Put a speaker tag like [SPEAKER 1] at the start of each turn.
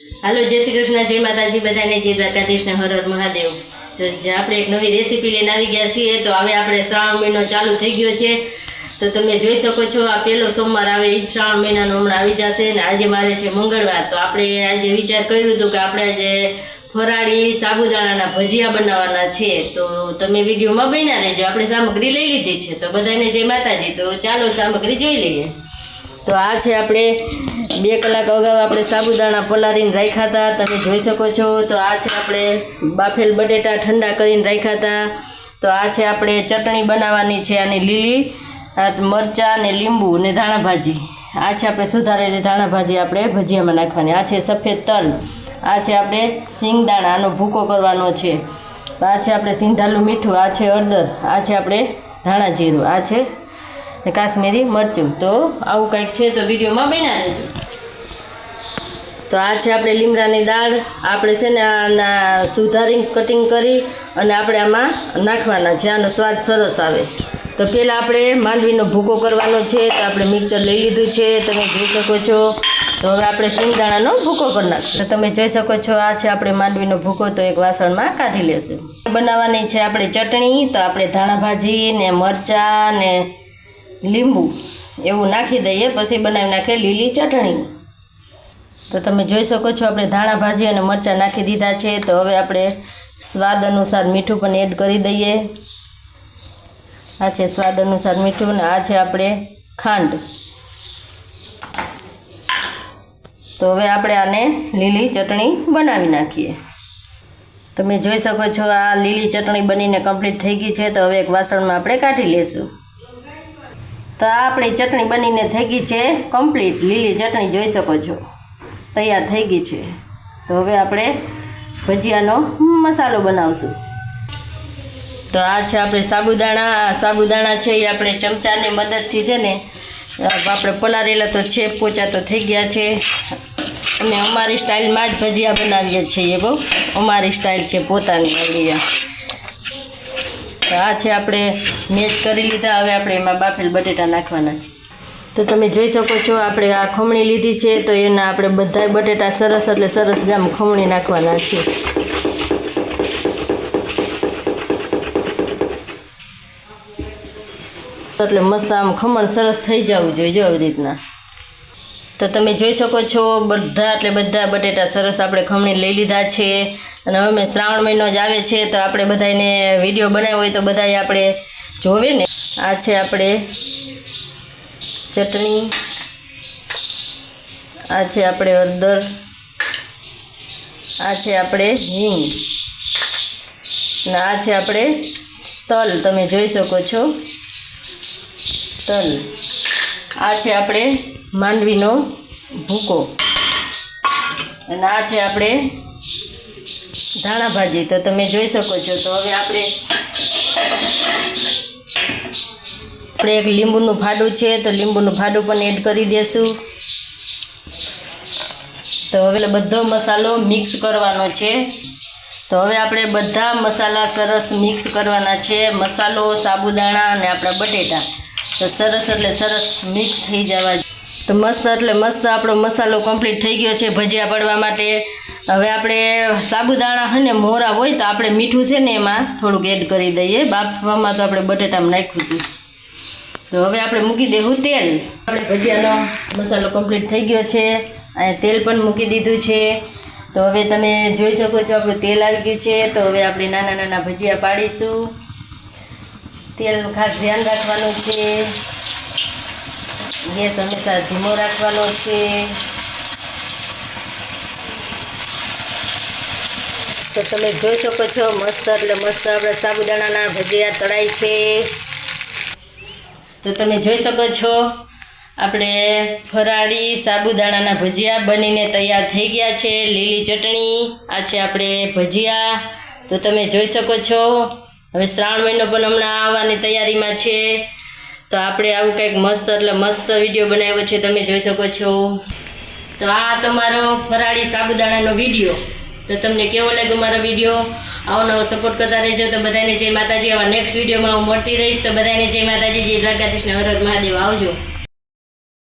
[SPEAKER 1] હાલો જય શ્રી કૃષ્ણ, જય માતાજી બધાને, જય દ્વારકાધીશ ને હર હર મહાદેવ। તો જે આપણે એક નવી રેસીપી લઈને આવી ગયા છીએ। તો હવે આપણે શ્રાવણ મહિનો ચાલુ થઈ ગયો છે। તો તમે જોઈ શકો છો આ પહેલો સોમવાર આવે એ શ્રાવણ મહિનાનો હમણાં આવી જશે ને આજે મારે છે મંગળવાર। તો આપણે આજે વિચાર કર્યું હતું કે આપણે આજે ફરાળી સાબુદાણાના ભજીયા બનાવવાના છે। તો તમે વિડીયોમાં બન્યા રહેજો। આપણે સામગ્રી લઈ લીધી છે। તો બધાને જય માતાજી। તો ચાલો સામગ્રી જોઈ લઈએ। તો આ છે આપણે 2 કલાક અગાઉ આપણે સાબુદાણા પલાળીને રાખ્યા હતા, તમે જોઈ શકો છો। તો આ છે આપણે બાફેલ બટેટા ઠંડા કરીને રાખ્યા હતા। તો આ છે આપણે ચટણી બનાવવાની છે, આની લીલી મરચાં ને લીંબુ ને ધાણા ભાજી। આ છે આપણે સુધારેલી ધાણા ભાજી આપણે ભજીયામાં નાખવાની। આ છે સફેદ તલ, આ છે આપણે સિંગદાણા, આનો ભૂકો કરવાનો છે। આ છે આપણે સિંધાલું મીઠું, આ છે હળદર, આ છે આપણે ધાણા જીરું, આ છે કાશ્મીરી મરચું। તો આવું કંઈક છે, તો વિડીયોમાં બન્યા રહેજો। તો આ છે આપણે લીમડાની દાળ, આપણે છે ને આના સુધારી કટિંગ કરી અને આપણે આમાં નાખવાના છે, આનો સ્વાદ સરસ આવે। તો પહેલાં આપણે માંડવીનો ભૂકો કરવાનો છે। તો આપણે મિક્સર લઈ લીધું છે, તમે જોઈ શકો છો। તો હવે આપણે સિંગદાણાનો ભૂકો કરી નાખશું। તો તમે જોઈ શકો છો આ છે આપણે માંડવીનો ભૂકો, તો એક વાસણમાં કાઢી લેશું। બનાવવાની છે આપણે ચટણી। તો આપણે ધાણા ભાજી ને મરચાં ને લીંબુ એવું નાખી દઈએ, પછી બનાવી નાખીએ લીલી ચટણી। તો તમે જોઈ શકો છો આપણે ધાણા ભાજી અને મરચાં નાખી દીધા છે। તો હવે આપણે સ્વાદ અનુસાર મીઠું પણ એડ કરી દઈએ। આ છે સ્વાદ અનુસાર મીઠું ને આ છે આપણે ખાંડ। તો હવે આપણે આને લીલી ચટણી બનાવી નાખીએ। તમે જોઈ શકો છો આ લીલી ચટણી બનીને કમ્પ્લીટ થઈ ગઈ છે। તો હવે એક વાસણમાં આપણે કાઢી લેશું। તો આ આપણી ચટણી બનીને થઈ ગઈ છે કમ્પ્લીટ, લીલી ચટણી જોઈ શકો છો તૈયાર થઈ ગઈ છે। તો હવે આપણે ભજીયાનો મસાલો બનાવશું। તો આ છે આપણે સાબુદાણા છે એ આપણે ચમચાની મદદથી છે ને આપણે પલાળેલા તો છે, પોચા તો થઈ ગયા છે। અમે અમારી સ્ટાઇલમાં જ ભજીયા બનાવીએ છીએ, બહુ અમારી સ્ટાઇલ છે પોતાની ભજીયા। તો આ છે આપણે મેચ કરી લીધા, હવે આપણે એમાં બાફેલ બટેટા નાખવાના છે। તો તમે જોઈ શકો છો આપણે આ ખમણી લીધી છે, તો એના આપણે બધા બટેટા સરસ એટલે સરસ જામ ખમણી નાખવાના છે। એટલે મસ્ત આમ ખમણ સરસ થઈ જવું જોઈએ, જો આવી રીતના। તો તમે જોઈ શકો છો બધા એટલે બધા બટેટા સરસ આપણે ખમણી લઈ લીધા છે। અને હવે શ્રાવણ મહિનો જ આવે છે, તો આપણે બધાને વિડીયો બનાવ્યો હોય તો બધાએ આપણે જોવે ને। આ છે આપણે ચટણી, આ છે આપણે હળદર, આ છે આપણે હિંગ ને આ છે આપણે તલ, તમે જોઈ શકો છો તલ। આ છે આપણે માંડવીનો ભૂકો અને આ છે આપણે ધાણા ભાજી, તો તમે જોઈ શકો છો। તો હવે આપણે એક લીંબુનું ફાડું છે, તો લીંબુનું ફાડું પણ એડ કરી દેશું। તો હવે બધો મસાલો મિક્સ કરવાનો છે। તો હવે આપણે બધા મસાલા સરસ મિક્સ કરવાના છે, મસાલો, સાબુદાણા અને આપણા બટેટા। તો સરસ એટલે સરસ મિક્સ થઈ જવા। તો મસ્ત એટલે મસ્ત આપણો મસાલો કમ્પ્લીટ થઈ ગયો છે ભજીયા પડવા માટે। હવે આપણે સાબુદાણા અને મોરા હોય તો આપણે મીઠું છે ને એમાં થોડુંક એડ કરી દઈએ, બાફવામાં તો આપણે બટેટામાં નાખ્યું હતું। તો હવે આપણે મૂકી દેવું તેલ। આપણે ભજીયાનો મસાલો કમ્પ્લીટ થઈ ગયો છે, અને તેલ પણ મૂકી દીધું છે। તો હવે તમે જોઈ શકો છો આપણું તેલ આવી ગયું છે। તો હવે આપણે નાના નાના ભજીયા પાડીશું। તેલનું ખાસ ધ્યાન રાખવાનું છે, ગેસ હંમેશા ધીમો રાખવાનો છે। તો તમે જોઈ શકો છો મસ્ત એટલે મસ્ત આપણા સાબુદાણાના ભજીયા તળાય છે। તો તમે જોઈ શકો છો આપણે ફરાળી સાબુદાણાના ભજીયા બનીને તૈયાર થઈ ગયા છે। લીલી ચટણી, આ છે આપણે ભજીયા। તો તમે જોઈ શકો છો હવે શ્રાવણ મહિનો પણ હમણાં આવવાની તૈયારીમાં છે। તો આપણે આવું કંઈક મસ્ત એટલે મસ્ત વિડીયો બનાવ્યો છે, તમે જોઈ શકો છો। તો આ તમારો ફરાળી સાબુદાણાનો વિડીયો। તો તમને કેવો લાગ્યો મારો વિડીયો? આવો નવો સપોર્ટ કરતા રહેજો। તો બધાને જય માતાજી। આવા નેક્સ્ટ વિડીયોમાં હું મળતી રહીશ। તો બધાને જય માતાજી, જય દ્વારકાધીશ ને હર હર મહાદેવ। આવજો।